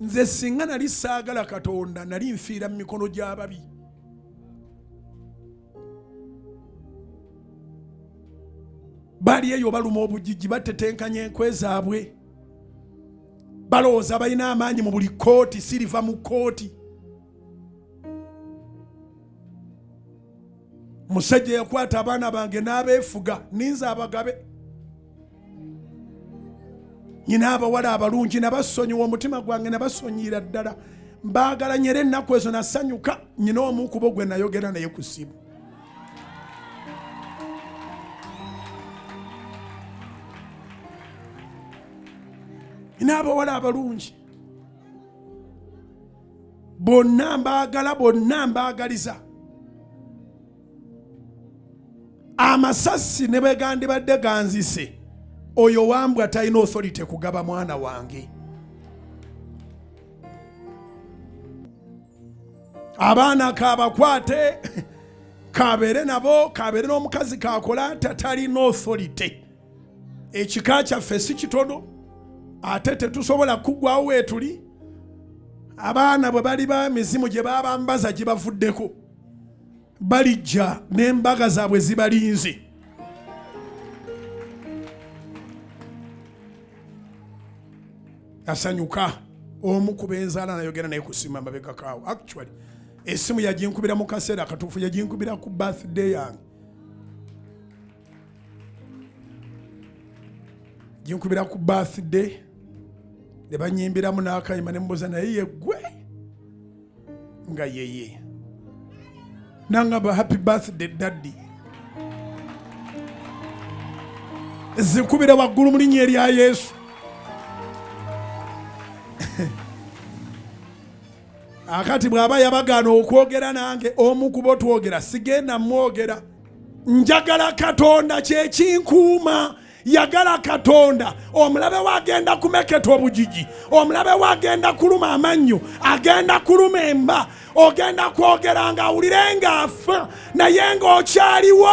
nze singa nali saagala Katonda nali nfiira mu mikono gy'ababi. Bali eyo baluma obujiji batetenkanya enkwe zaabwe. Balowooza balina amaanyi mu buli kooti, siriva mu kooti. Musajja yakwata abaana bange n'abeefuga, ninza abagabe. Nyina abawala abalungi nabasonyiwa, omutima gwange nabasonyiira ddala. Mbaagala nyere ennaku ezo nasanyuka, nyina omu ku bo gwe nayogera naye ku ssimu. Nyina abawala abalungi. Bonna mbaagala, bonna mbaagaliza. Amasasi ne bwegandibadde ganzise, oyo wambwa talina authority kugaba mwana wange. Abaana kabakwate, kabeere nabo, kabeere n'omukazi kakola talina authority. Ekika kyaffe si kitono, ate tetusobola kuggwawo weetuli. Abaana bwe bali ba mizimu gye babambaza gye bavuddeko, balijja n'embaga zaabwe zibalinze. Asanyuka omu ku benzaala nayogera naye ku ssimu amabega kaawo. Actually essimu yaginkubira mu kaseera akatuufu, yaginkubira ku birthday yange. Ginkubira ku birthday, ne banyimbiramu n'akayima ne mbuuza naye ye gwe? Nga yeye. Nangamba happy birthday daddy. Zikubira waggulu mu linnya erya Yesu. Akati bw'aba yabagaana okwogera nange, omu ku bo twogera, sigenda mwogera. Njagala Katonda kye kinkuuma. Yagala Katonda. Omulabe wagenda kumeketa obujiji, omulabe wagenda kuluma amannyo, agenda kuluma emba, ogenda kwogera nga awulire ng'afa naye ng'okyaliwo.